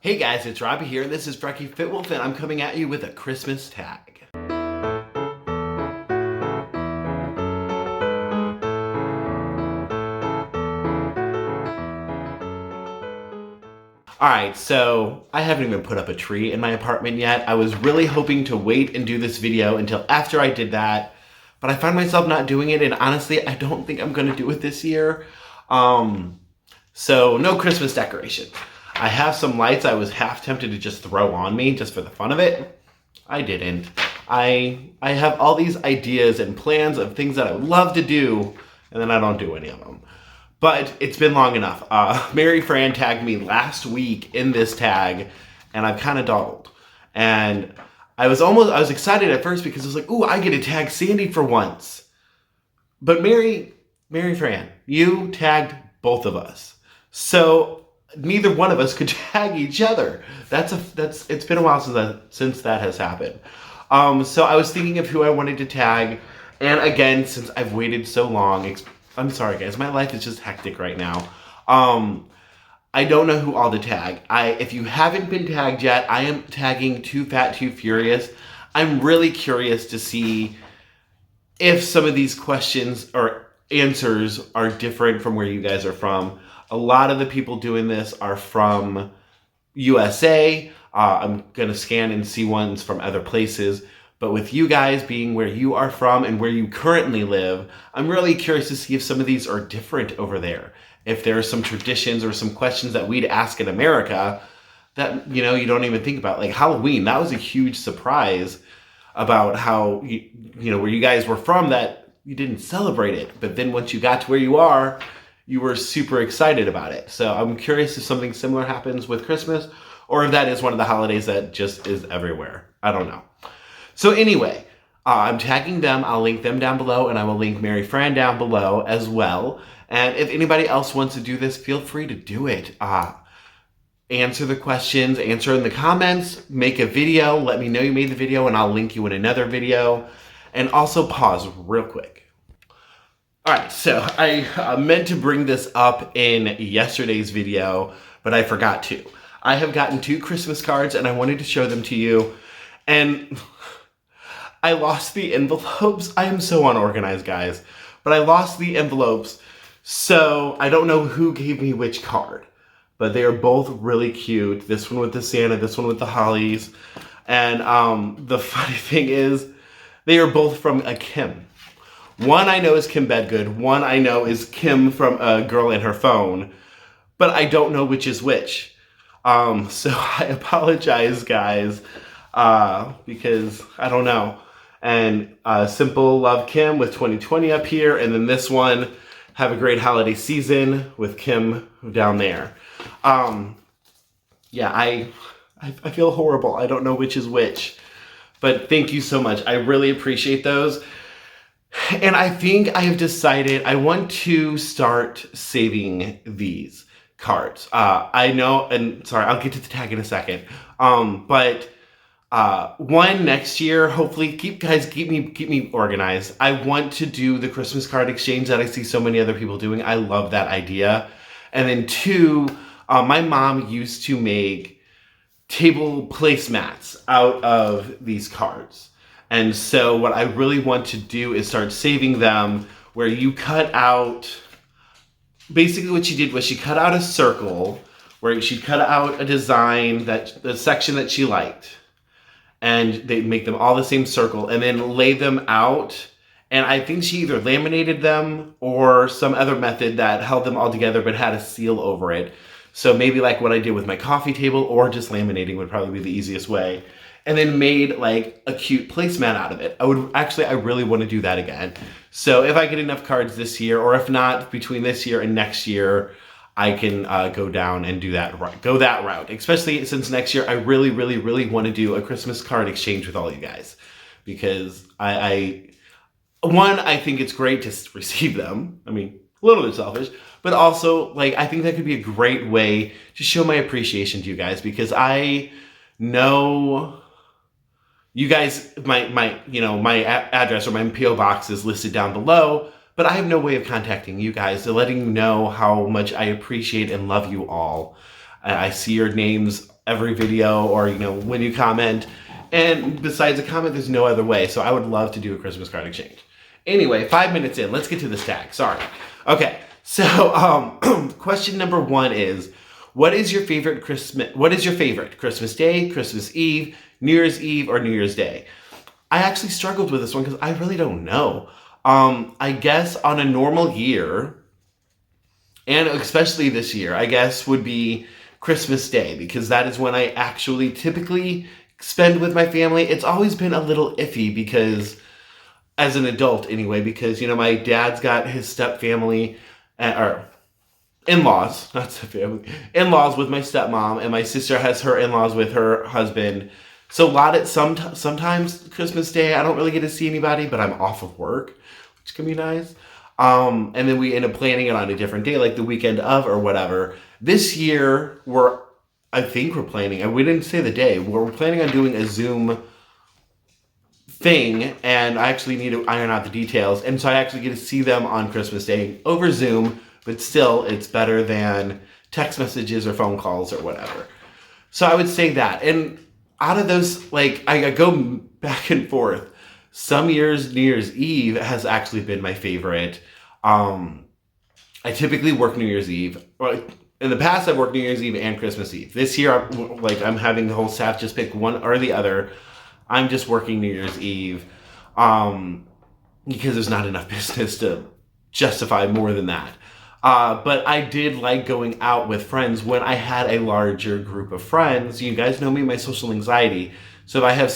Hey guys, it's Robbie here, and this is FrekiFitWolf, and I'm coming at you with a Christmas tag. Alright, so I haven't even put up a tree in my apartment yet. I was really hoping to wait and do this video until after I did that, but I find myself not doing it, and honestly, I don't think I'm going to do it this year. So no Christmas decoration. I have some lights I was half tempted to just throw on me just for the fun of it. I didn't. I have all these ideas and plans of things that I would love to do, and then I don't do any of them. But it's been long enough. MaryFran tagged me last week in this tag, and I've kind of dawdled. And I was excited at first because I was like, ooh, I get to tag Sandy for once. But MaryFran, you tagged both of us. So neither one of us could tag each other. It's been a while since that has happened. So I was thinking of who I wanted to tag, and again, since I've waited so long, I'm sorry guys, my life is just hectic right now. I don't know who all to tag. If you haven't been tagged yet, I am tagging Too Fat, Too Furious. I'm really curious to see if some of these questions or answers are different from where you guys are from. A lot of the people doing this are from USA. I'm going to scan and see ones from other places. But with you guys being where you are from and where you currently live, I'm really curious to see if some of these are different over there. If there are some traditions or some questions that we'd ask in America that, you don't even think about. Like Halloween, that was a huge surprise about how, where you guys were from, that you didn't celebrate it. But then once you got to where you are, you were super excited about it. So I'm curious if something similar happens with Christmas, or if that is one of the holidays that just is everywhere. I don't know. So anyway, I'm tagging them. I'll link them down below, and I will link MaryFran down below as well. And if anybody else wants to do this, feel free to do it. Answer the questions, answer in the comments, make a video, let me know you made the video, and I'll link you in another video. And also pause real quick. All right, so I meant to bring this up in yesterday's video, but I forgot to. I have gotten 2 Christmas cards, and I wanted to show them to you. And I lost the envelopes. I am so unorganized, guys. But I lost the envelopes, so I don't know who gave me which card. But they are both really cute. This one with the Santa, this one with the hollies. And the funny thing is, they are both from a Kim. One I know is Kim Bedgood. One I know is Kim from A Girl and Her Phone. But I don't know which is which. So I apologize, guys, because I don't know. And Simple Love Kim with 2020 up here. And then this one, Have a Great Holiday Season with Kim down there. Yeah, I feel horrible. I don't know which is which. But thank you so much. I really appreciate those. And I think I have decided I want to start saving these cards. I know, and sorry, I'll get to the tag in a second. But one next year, hopefully, keep me organized. I want to do the Christmas card exchange that I see so many other people doing. I love that idea. And then 2, my mom used to make table placemats out of these cards. And so what I really want to do is start saving them, where you cut out, basically what she did was she cut out a circle where she cut out a design, the section that she liked, and they make them all the same circle and then lay them out. And I think she either laminated them or some other method that held them all together but had a seal over it. So maybe like what I did with my coffee table, or just laminating would probably be the easiest way. And then made like a cute placemat out of it. I really want to do that again. So if I get enough cards this year, or if not, between this year and next year, I can go down and go that route. Especially since next year, I really, really, really want to do a Christmas card exchange with all you guys. Because I think it's great to receive them. I mean, a little bit selfish, but also I think that could be a great way to show my appreciation to you guys, because I know you guys, my address or my PO box is listed down below, but I have no way of contacting you guys to letting you know how much I appreciate and love you all. I see your names every video or, when you comment. And besides a comment, there's no other way. So I would love to do a Christmas card exchange. Anyway, 5 minutes in, let's get to this tag. Sorry. Okay, so question number 1 is, what is your favorite Christmas Day, Christmas Eve, New Year's Eve, or New Year's Day? I actually struggled with this one because I really don't know. I guess on a normal year, and especially this year, I guess would be Christmas Day, because that is when I actually typically spend with my family. It's always been a little iffy because, as an adult anyway, because, my dad's got his step family, or in-laws, not step family, in-laws with my stepmom, and my sister has her in-laws with her husband. So sometimes Christmas Day, I don't really get to see anybody, but I'm off of work, which can be nice. And then we end up planning it on a different day, like the weekend of or whatever. This year, I think we're planning, and we didn't say the day, we're planning on doing a Zoom thing, and I actually need to iron out the details. And so I actually get to see them on Christmas Day over Zoom, but still, it's better than text messages or phone calls or whatever. So I would say that. And out of those, I go back and forth. Some years, New Year's Eve has actually been my favorite. I typically work New Year's Eve. In the past, I've worked New Year's Eve and Christmas Eve. This year, I'm having the whole staff just pick one or the other. I'm just working New Year's Eve because there's not enough business to justify more than that. But I did like going out with friends when I had a larger group of friends. You guys know me, my social anxiety. So if I have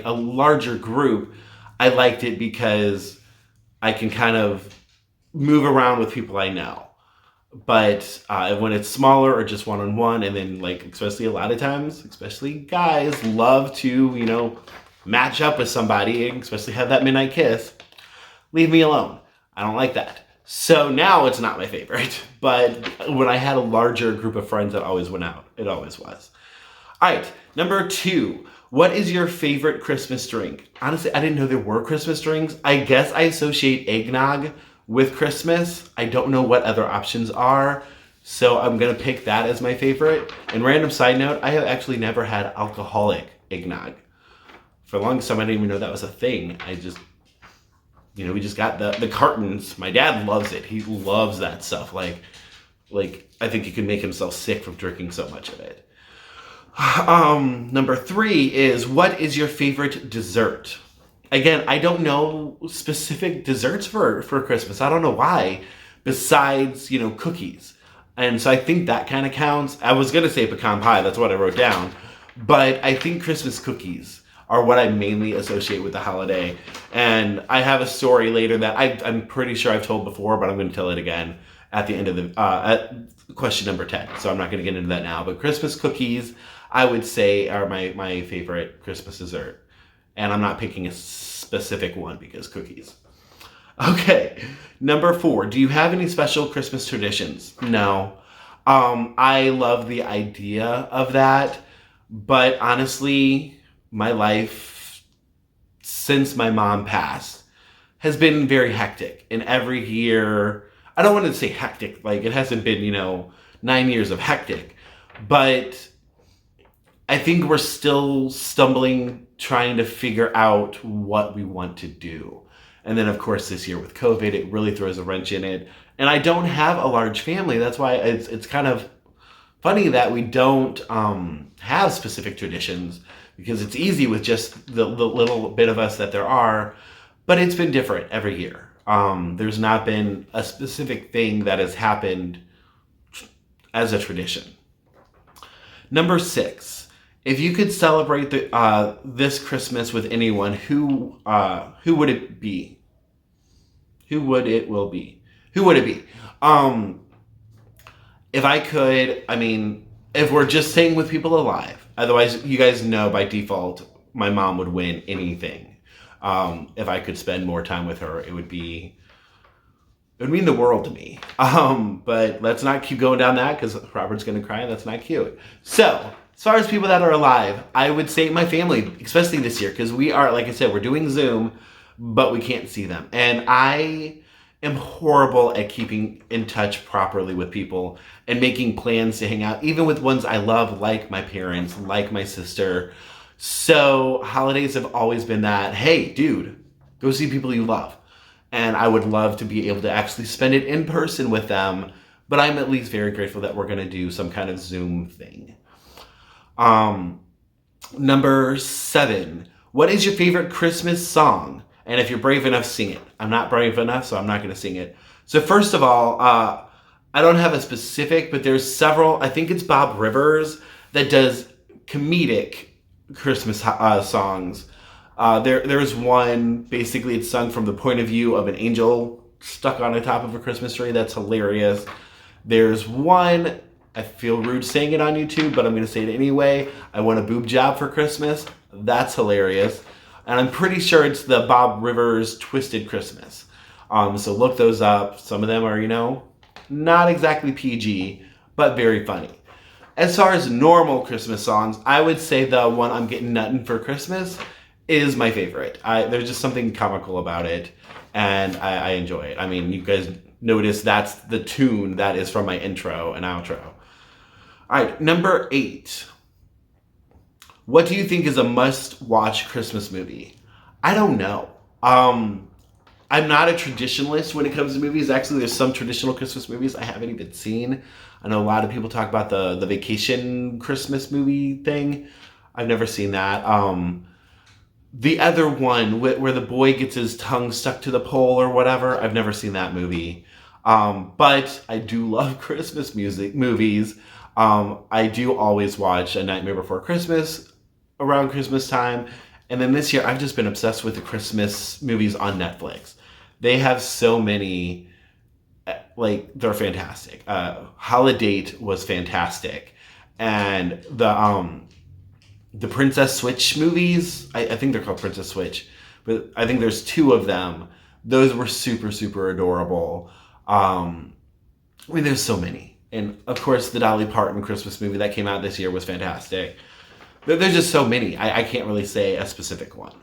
a larger group, I liked it because I can kind of move around with people I know. But when it's smaller or just one-on-one, and then especially a lot of times, especially guys love to, match up with somebody, and especially have that midnight kiss, leave me alone. I don't like that. So now it's not my favorite, but when I had a larger group of friends that always went out, it always was. All right, number 2, what is your favorite Christmas drink? Honestly, I didn't know there were Christmas drinks. I guess I associate eggnog with Christmas. I don't know what other options are, so I'm gonna pick that as my favorite. And random side note, I have actually never had alcoholic eggnog. For the longest time, I didn't even know that was a thing. We just got the cartons. My dad loves it. He loves that stuff. I think he could make himself sick from drinking so much of it. Number 3 is, what is your favorite dessert? Again, I don't know specific desserts for Christmas. I don't know why, besides, cookies. And so I think that kind of counts. I was going to say pecan pie. That's what I wrote down. But I think Christmas cookies are what I mainly associate with the holiday. And I have a story later that I'm pretty sure I've told before, but I'm going to tell it again at the end of at question number 10. So I'm not going to get into that now. But Christmas cookies, I would say, are my favorite Christmas dessert. And I'm not picking a specific one because cookies. Okay, number 4. Do you have any special Christmas traditions? No. I love the idea of that. But honestly, my life since my mom passed has been very hectic. And every year, I don't want to say hectic, it hasn't been, 9 years of hectic. But I think we're still stumbling, trying to figure out what we want to do. And then, of course, this year with COVID, it really throws a wrench in it. And I don't have a large family. That's why it's kind of funny that we don't have specific traditions, because it's easy with just the little bit of us that there are. But it's been different every year. There's not been a specific thing that has happened as a tradition. Number 6. If you could celebrate this Christmas with anyone, who would it be? Who would it be? If I could, if we're just saying with people alive, otherwise you guys know by default my mom would win anything. If I could spend more time with her, it would mean the world to me. But let's not keep going down that, because Robert's gonna cry and that's not cute. So, as far as people that are alive, I would say my family, especially this year, because we are, like I said, we're doing Zoom, but we can't see them. And am horrible at keeping in touch properly with people and making plans to hang out, even with ones I love, like my parents, like my sister. So holidays have always been that, hey, dude, go see people you love. And I would love to be able to actually spend it in person with them, but I'm at least very grateful that we're going to do some kind of Zoom thing. Number 7, what is your favorite Christmas song? And if you're brave enough, sing it. I'm not brave enough, so I'm not going to sing it. So first of all, I don't have a specific, but there's several. I think it's Bob Rivers that does comedic Christmas songs. There's one, basically it's sung from the point of view of an angel stuck on the top of a Christmas tree. That's hilarious. There's one, I feel rude saying it on YouTube, but I'm going to say it anyway. I want a boob job for Christmas. That's hilarious. And I'm pretty sure it's the Bob Rivers Twisted Christmas. So look those up. Some of them are, not exactly PG, but very funny. As far as normal Christmas songs, I would say the one I'm Getting Nuttin' for Christmas is my favorite. There's just something comical about it, and I enjoy it. I mean, you guys notice that's the tune that is from my intro and outro. All right, number 8. What do you think is a must-watch Christmas movie? I don't know. I'm not a traditionalist when it comes to movies. Actually, there's some traditional Christmas movies I haven't even seen. I know a lot of people talk about the vacation Christmas movie thing. I've never seen that. The other one where the boy gets his tongue stuck to the pole or whatever, I've never seen that movie. But I do love Christmas movies. I do always watch A Nightmare Before Christmas around Christmas time. And then this year, I've just been obsessed with the Christmas movies on Netflix. They have so many, they're fantastic. Holiday was fantastic. And the Princess Switch movies, I think they're called Princess Switch, but I think there's 2 of them. Those were super, super adorable. There's so many. And of course, the Dolly Parton Christmas movie that came out this year was fantastic. There's just so many. I can't really say a specific one.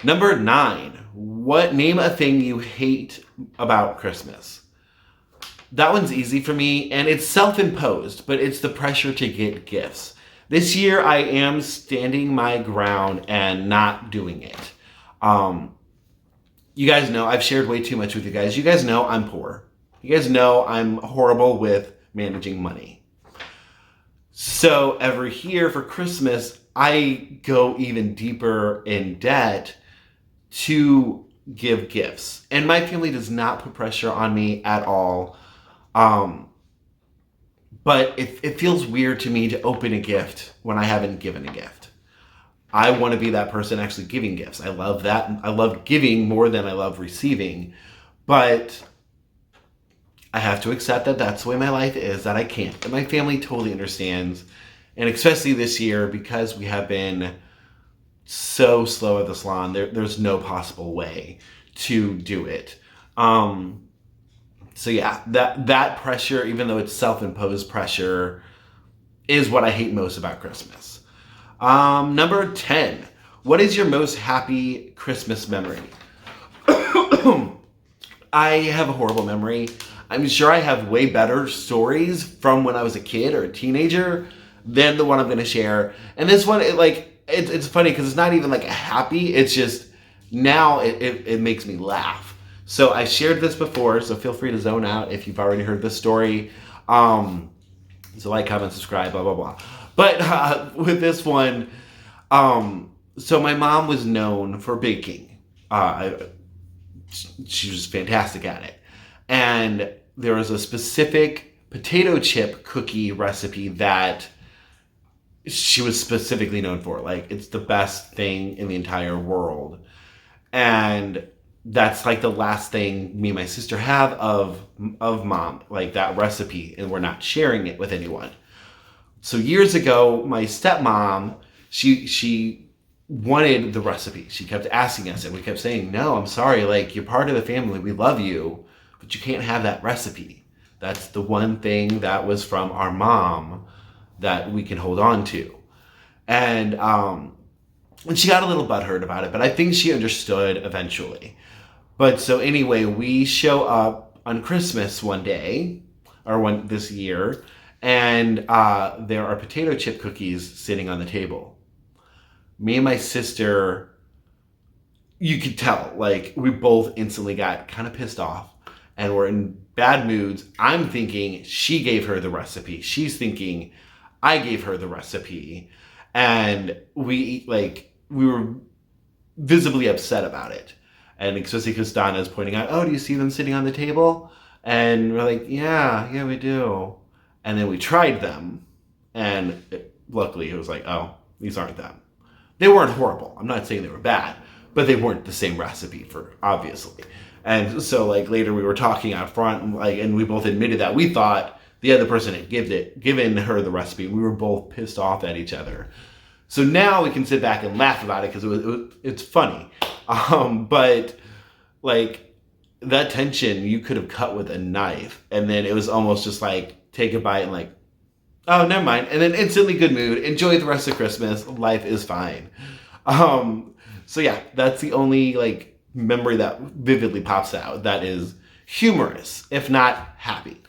Number 9, name a thing you hate about Christmas? That one's easy for me, and it's self-imposed, but it's the pressure to get gifts. This year, I am standing my ground and not doing it. You guys know, I've shared way too much with you guys. You guys know I'm poor. You guys know I'm horrible with managing money. So every year for Christmas, I go even deeper in debt to give gifts. And my family does not put pressure on me at all. But it feels weird to me to open a gift when I haven't given a gift. I want to be that person actually giving gifts. I love that. I love giving more than I love receiving. But I have to accept that that's the way my life is, that I can't. And my family totally understands. And especially this year, because we have been so slow at the salon, there's no possible way to do it. So yeah, that pressure, even though it's self-imposed pressure, is what I hate most about Christmas. Number 10, what is your most happy Christmas memory? I have a horrible memory. I'm sure I have way better stories from when I was a kid or a teenager than the one I'm going to share. And this one, it's funny because it's not even like a happy. It's just now it makes me laugh. So I shared this before, so feel free to zone out if you've already heard this story. So like, comment, subscribe, blah, blah, blah. But with this one, so my mom was known for baking. She was fantastic at it. And there was a specific potato chip cookie recipe that she was specifically known for. It's the best thing in the entire world. And that's the last thing me and my sister have of mom, that recipe, and we're not sharing it with anyone. So years ago, my stepmom, she wanted the recipe. She kept asking us, and we kept saying, no, I'm sorry, you're part of the family, we love you, but you can't have that recipe. That's the one thing that was from our mom that we can hold on to. And she got a little butthurt about it, but I think she understood eventually. But so anyway, we show up on Christmas one day, or this year, and there are potato chip cookies sitting on the table. Me and my sister, you could tell, like, we both instantly got kind of pissed off and we're in bad moods. I'm thinking she gave her the recipe. She's thinking I gave her the recipe. And we were visibly upset about it. And especially because Donna's pointing out, oh, do you see them sitting on the table? And we're like, yeah, we do. And then we tried them. And luckily it was like, oh, these aren't them. They weren't horrible. I'm not saying they were bad, but they weren't the same recipe, for obviously. And so like later we were talking out front, and we both admitted that we thought the other person had given her the recipe. We were both pissed off at each other. So now we can sit back and laugh about it because it's funny. But like that tension you could have cut with a knife, and then it was almost just like take a bite and like, oh, never mind. And then instantly good mood. Enjoy the rest of Christmas. Life is fine. So yeah, that's the only like memory that vividly pops out that is humorous, if not happy.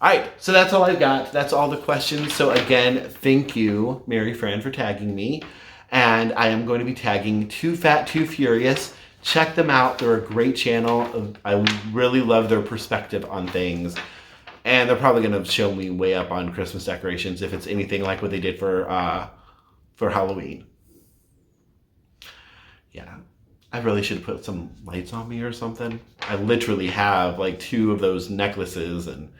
All right, so that's all I've got. That's all the questions. So again, thank you, MaryFran, for tagging me. And I am going to be tagging Too Fat, Too Furious. Check them out. They're a great channel. I really love their perspective on things. And they're probably going to show me way up on Christmas decorations if it's anything like what they did for Halloween. Yeah, I really should put some lights on me or something. I literally have like 2 of those necklaces and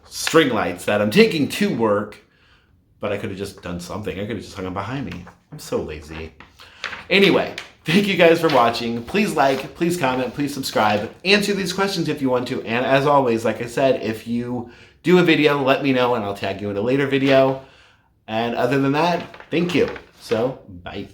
string lights that I'm taking to work, but I could have just done something. I could have just hung them behind me. I'm so lazy. Anyway, thank you guys for watching. Please like, please comment, please subscribe. Answer these questions if you want to. And as always, like I said, if you do a video, let me know and I'll tag you in a later video. And other than that, thank you. So, bye.